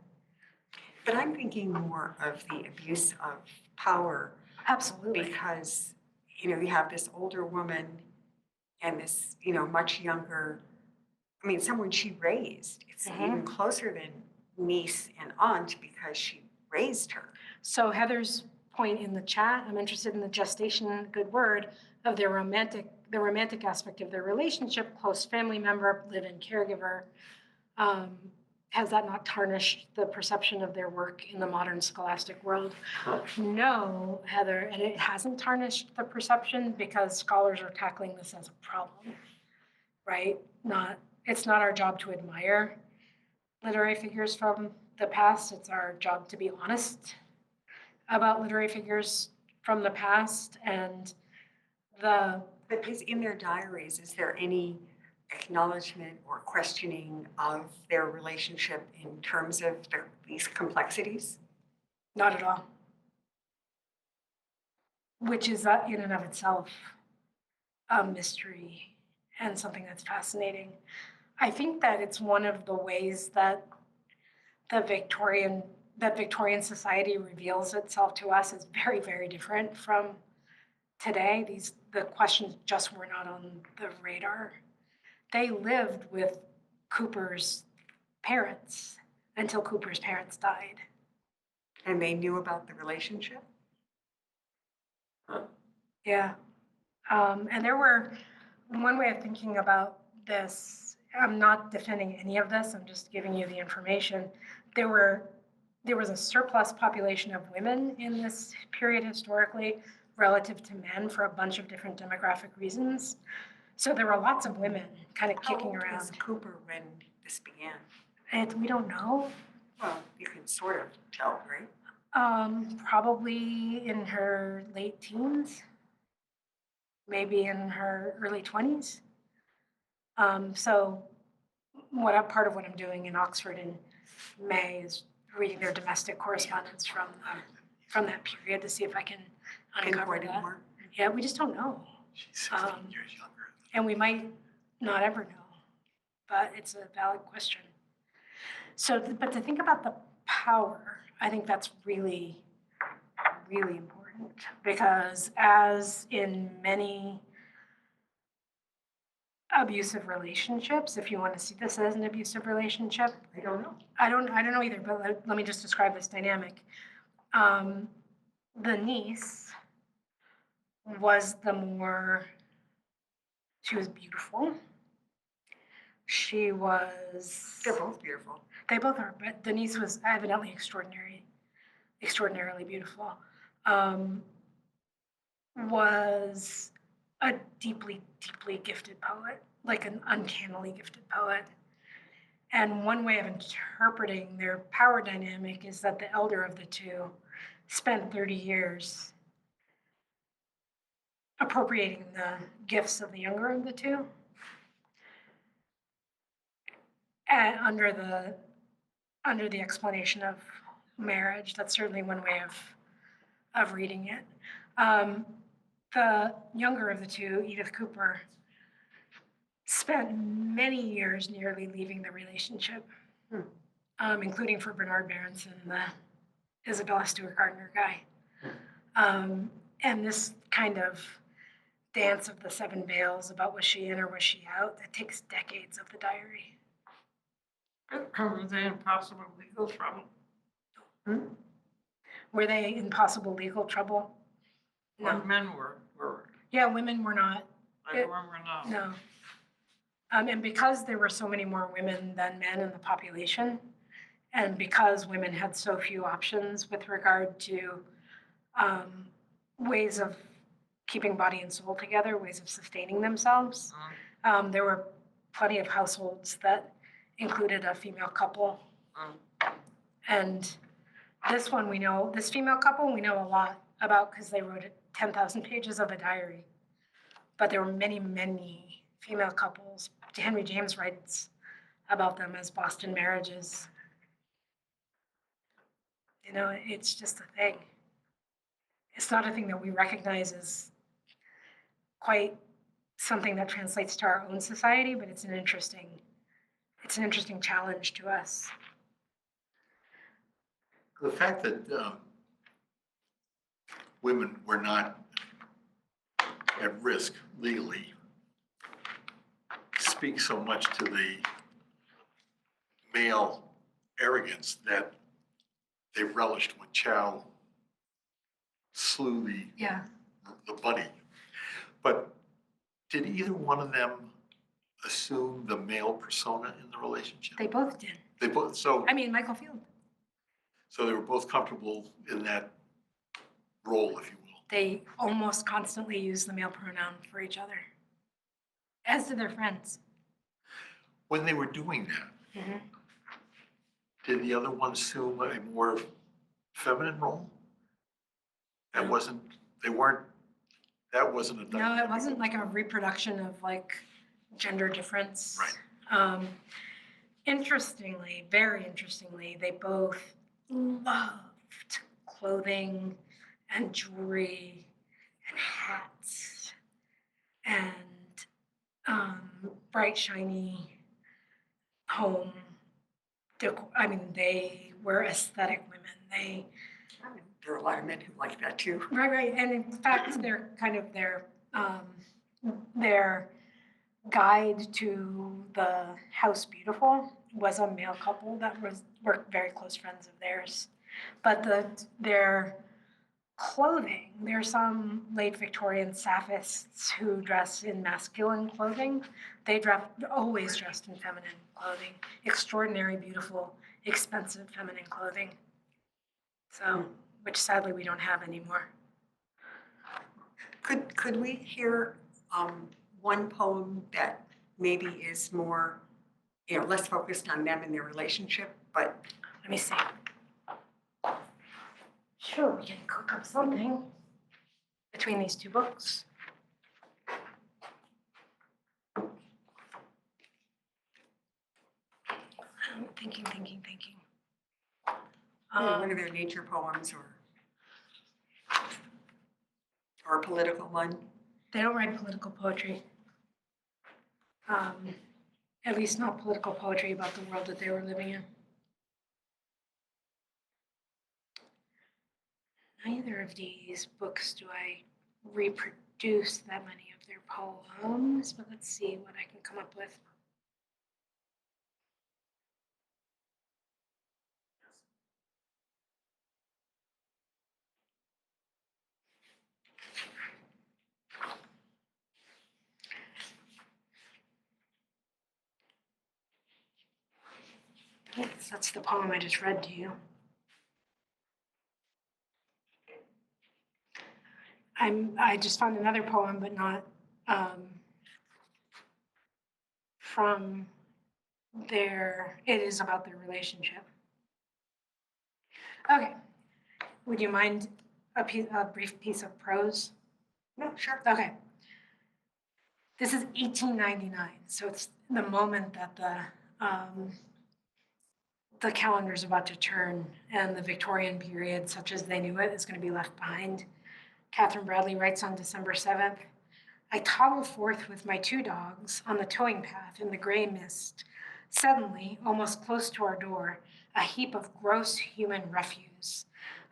But I'm thinking more of the abuse of power Absolutely. because, you know, you have this older woman and this, you know, much younger, I mean, someone she raised. It's even closer than niece and aunt because she raised her. So Heather's point in the chat, I'm interested in the gestation, good word, of the romantic aspect of their relationship, close family member, live-in caregiver. Has that not tarnished the perception of their work in the modern scholastic world? No, Heather, and it hasn't tarnished the perception because scholars are tackling this as a problem, right? It's not our job to admire literary figures from the past. It's our job to be honest about literary figures from the past. And But is in their diaries, is there any acknowledgement or questioning of their relationship in terms of these complexities? not at all. Which is in and of itself a mystery and something that's fascinating. I think that it's one of the ways that Victorian society reveals itself to us is very, very different from today. The questions just were not on the radar. They lived with Cooper's parents until Cooper's parents died. And they knew about the relationship? Yeah. And there were, one way of thinking about this, I'm not defending any of this, I'm just giving you the information. There was a surplus population of women in this period historically relative to men for a bunch of different demographic reasons. So there were lots of women kind of kicking How old around. was Cooper when this began? And we don't know. Well, you can sort of tell, right? Probably in her late teens, maybe in her early 20s. So part of what I'm doing in Oxford in May is reading their domestic correspondence from that period to see if I can uncover Pinpoint it that. more? Yeah, we just don't know. She's 16 years younger. And we might not ever know, but it's a valid question. So, but to think about the power, I think that's really, really important because as in many abusive relationships, if you want to see this as an abusive relationship, I don't know. I don't know either, but let me just describe this dynamic. The niece was she was beautiful. She was. They're both beautiful. They both are, but the niece was evidently extraordinarily beautiful. Was a deeply, deeply gifted poet, like an uncannily gifted poet. And one way of interpreting their power dynamic is that the elder of the two spent 30 years appropriating the gifts of the younger of the two. And under the explanation of marriage, that's certainly one way of reading it. The younger of the two, Edith Cooper, spent many years nearly leaving the relationship, including for Bernard Berenson, the Isabella Stewart Gardner guy. And this kind of dance of the seven veils about was she in or was she out. That takes decades of the diary. Were they in possible legal trouble? Were they in possible legal trouble? Or No. men were, Yeah, women were not. everyone were not. No. And because there were so many more women than men in the population, and because women had so few options with regard to ways of keeping body and soul together, ways of sustaining themselves, there were plenty of households that included a female couple. And this one we know, this female couple we know a lot about because they wrote 10,000 pages of a diary. But there were many, many female couples. Henry James writes about them as Boston marriages. You know, it's just a thing. It's not a thing that we recognize as quite something that translates to our own society, but it's an interesting challenge to us. The fact that women were not at risk legally speaks so much to the male arrogance that they relished when Chow slew the bunny. But did either one of them assume the male persona in the relationship? They both did. They both, so Michael Field. they were both comfortable in that role, if you will. They almost constantly use the male pronoun for each other, as did their friends. When they were doing that, did the other one assume a more feminine role? That wasn't a No, it wasn't like a reproduction of like gender difference. Right. Interestingly, very interestingly, they both loved clothing and jewelry and hats and bright, shiny home decor. I mean, they were aesthetic women. There are a lot of men who like that too. Right. And in fact, they're kind of their guide to the House Beautiful was a male couple that were very close friends of theirs. But their clothing, there are some late Victorian saphists who dress in masculine clothing. They always dressed in feminine clothing, extraordinary, beautiful, expensive feminine clothing. So, which sadly we don't have anymore. Could we hear one poem that maybe is more, less focused on them and their relationship, but Let me see. Sure, we can cook up something between these two books. I'm thinking. one of their nature poems or a political one? They don't write political poetry. At least not political poetry about the world that they were living in. Neither of these books do I reproduce that many of their poems, but let's see what I can come up with. Yes, that's the poem I just read to you. I just found another poem, but not from it is about their relationship. Okay, would you mind a brief piece of prose? No, sure. Okay. This is 1899, so it's the moment that the calendar is about to turn and the Victorian period, such as they knew it, is going to be left behind. Catherine Bradley writes on December 7th, I toddle forth with my two dogs on the towing path in the gray mist. Suddenly, almost close to our door, a heap of gross human refuse.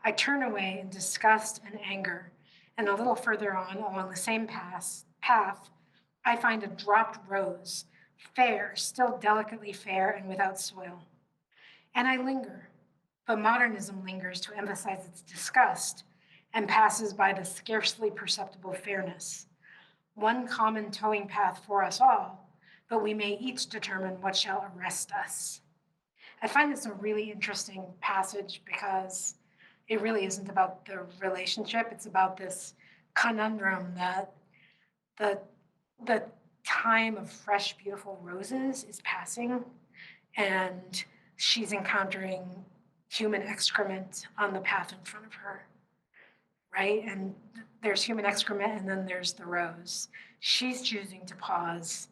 I turn away in disgust and anger, and a little further on, along the same path, path, I find a dropped rose, fair, still delicately fair and without soil. And I linger, but modernism lingers to emphasize its disgust and passes by the scarcely perceptible fairness. One common towing path for us all, but we may each determine what shall arrest us. I find this a really interesting passage because it really isn't about the relationship. It's about this conundrum that the time of fresh, beautiful roses is passing, and she's encountering human excrement on the path in front of her, right? And there's human excrement, and then there's the rose. She's choosing to pause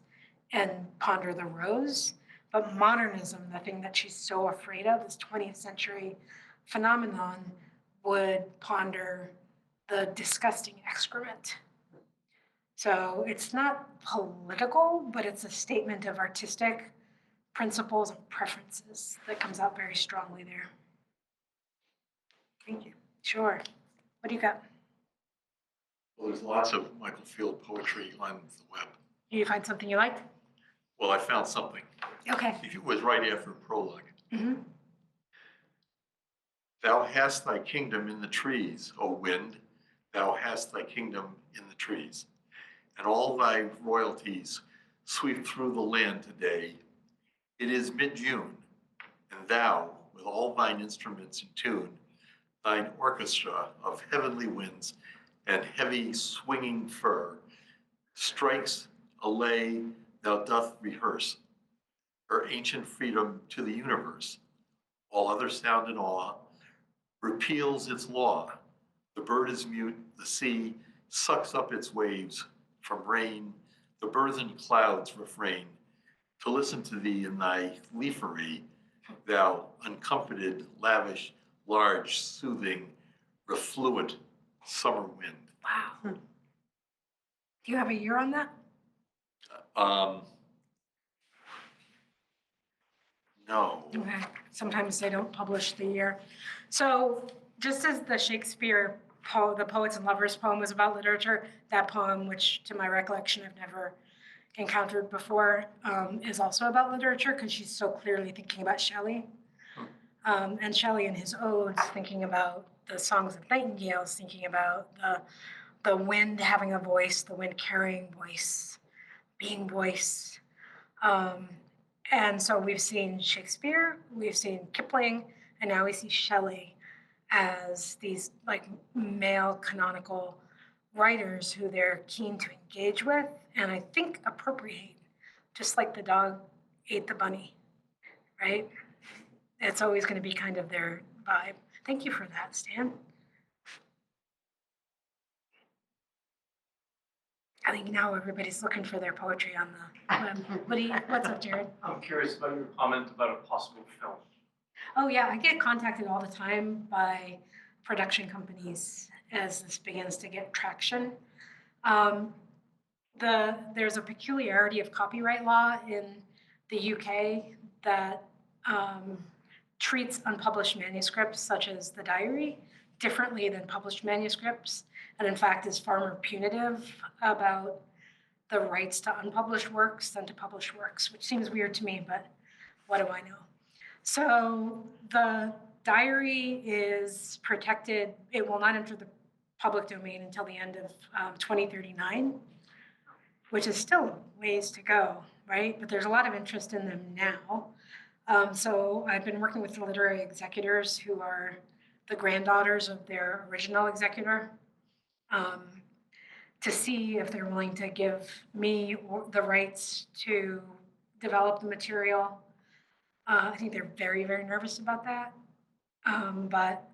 and ponder the rose, but modernism, the thing that she's so afraid of, this 20th century phenomenon, would ponder the disgusting excrement. So it's not political, but it's a statement of artistic principles and preferences that comes out very strongly there. Thank you. Sure. What do you got? Well, there's lots of Michael Field poetry on the web. Did you find something you liked? Well, I found something. Okay. It was right after a prologue. Mm-hmm. Thou hast thy kingdom in the trees, O wind. Thou hast thy kingdom in the trees. And all thy royalties sweep through the land today. It is mid-June, and thou, with all thine instruments in tune, thine orchestra of heavenly winds and heavy swinging fir, strikes a lay thou doth rehearse, her ancient freedom to the universe. All other sound and awe repeals its law. The bird is mute, the sea sucks up its waves from rain, the burthened clouds refrain to listen to thee in thy leafery, thou uncomforted, lavish, large, soothing, refluent summer wind. Wow. Do you have a year on that? No. Okay. Sometimes they don't publish the year. So just as the Shakespeare the Poets and Lovers poem was about literature, that poem, which to my recollection I've never encountered before, is also about literature because she's so clearly thinking about Shelley. And Shelley in his odes, thinking about the songs of nightingales, thinking about the wind having a voice, the wind carrying voice, being voice. And so we've seen Shakespeare, we've seen Kipling, and now we see Shelley as these like male canonical writers who they're keen to engage with and I think appropriate, just like the dog ate the bunny, right? It's always going to be kind of their vibe. Thank you for that, Stan. I think now everybody's looking for their poetry on the web. What's up, Jared? I'm curious about your comment about a possible film. Oh yeah, I get contacted all the time by production companies as this begins to get traction. There's a peculiarity of copyright law in the UK that treats unpublished manuscripts, such as the diary, differently than published manuscripts, and in fact is far more punitive about the rights to unpublished works than to published works, which seems weird to me, but what do I know? So the diary is protected. It will not enter the public domain until the end of 2039, which is still ways to go, right? But there's a lot of interest in them now. So I've been working with the literary executors who are the granddaughters of their original executor to see if they're willing to give me the rights to develop the material. I think they're very, very nervous about that. But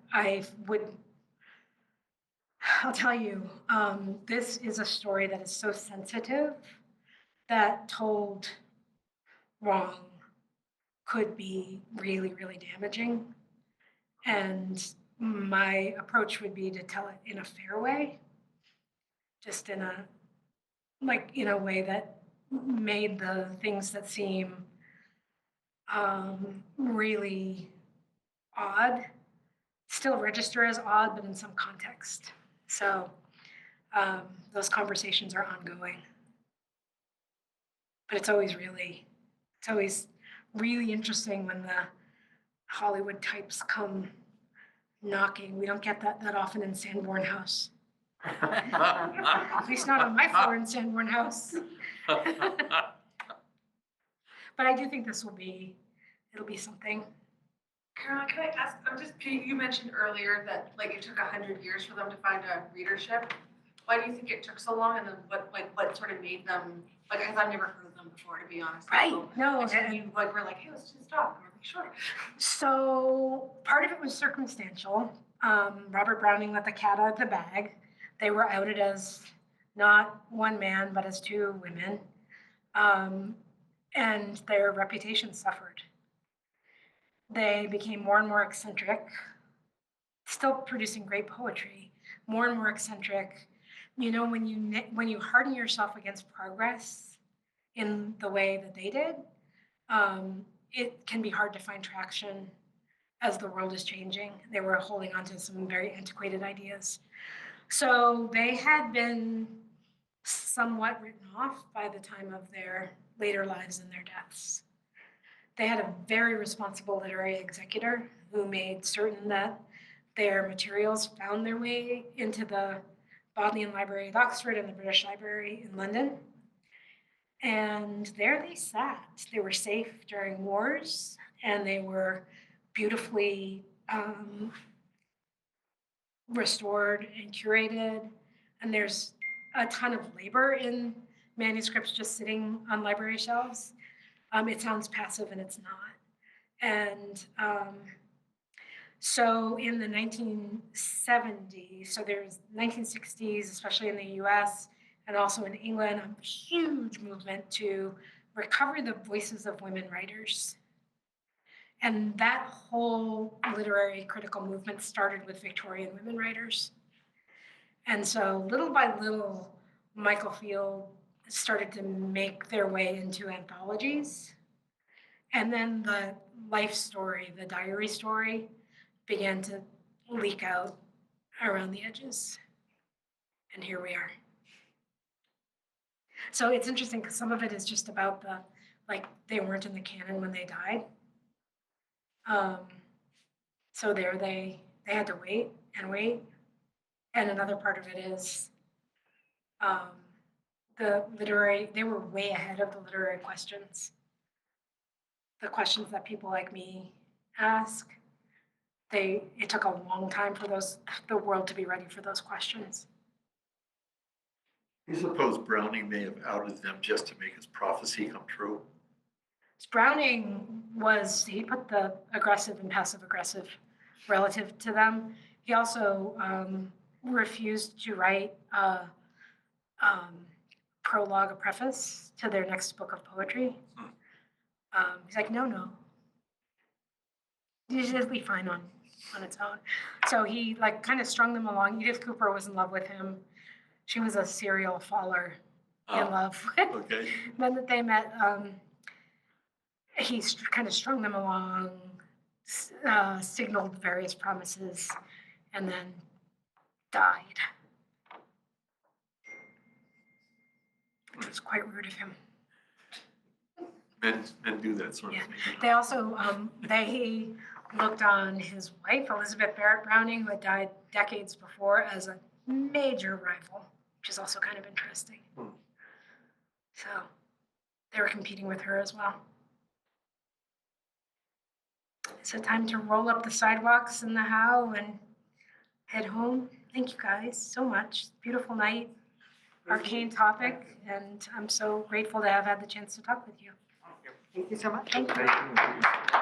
I'll tell you, this is a story that is so sensitive that told wrong could be really, really damaging. And my approach would be to tell it in a fair way, just in a way that made the things that seem really odd still register as odd, but in some context. So those conversations are ongoing. But it's always really interesting when the Hollywood types come knocking. We don't get that often in Sanborn House. At least not on my floor in Sanborn House. But I do think it'll be something. Carolyn, can I ask, you mentioned earlier that like it took 100 years for them to find a readership. Why do you think it took so long, and then what sort of made them, like, because I've never heard of them before, to be honest. Right, So, no. and you like were like, hey, let's just talk. And we're like, sure. So part of it was circumstantial. Robert Browning let the cat out of the bag. They were outed as not one man, but as two women. And their reputation suffered. They became more and more eccentric, still producing great poetry, more and more eccentric. You know, when you harden yourself against progress in the way that they did, it can be hard to find traction as the world is changing. They were holding on to some very antiquated ideas. So they had been somewhat written off by the time of their later lives and their deaths. They had a very responsible literary executor who made certain that their materials found their way into the Bodleian Library of Oxford and the British Library in London. And there they sat. They were safe during wars, and they were beautifully restored and curated. And there's a ton of labor in manuscripts just sitting on library shelves. It sounds passive, and it's not. And so in the 1970s, so there's 1960s, especially in the US and also in England, a huge movement to recover the voices of women writers. And that whole literary critical movement started with Victorian women writers. And so little by little, Michael Field started to make their way into anthologies. And then the life story, the diary story, began to leak out around the edges. And here we are. So it's interesting because some of it is just about they weren't in the canon when they died. So there they had to wait and wait. And another part of it is they were way ahead of the literary questions. The questions that people like me ask, it took a long time for the world to be ready for those questions. I suppose Browning may have outed them just to make his prophecy come true. Browning he put the aggressive and passive aggressive relative to them. He also refused to write a prologue, a preface to their next book of poetry. He's like, no. It'll be fine on its own. So he kind of strung them along. Edith Cooper was in love with him. She was a serial faller in love. Okay. Then that they met, he kind of strung them along, signaled various promises, and then died. Which was quite rude of him. Men do that sort of thing. They also, they looked on his wife, Elizabeth Barrett Browning, who had died decades before, as a major rival, which is also kind of interesting. So they were competing with her as well. Is it time to roll up the sidewalks in the Howe and head home? Thank you guys so much. Beautiful night, arcane topic, and I'm so grateful to have had the chance to talk with you. Thank you so much. Thank you. Thank you.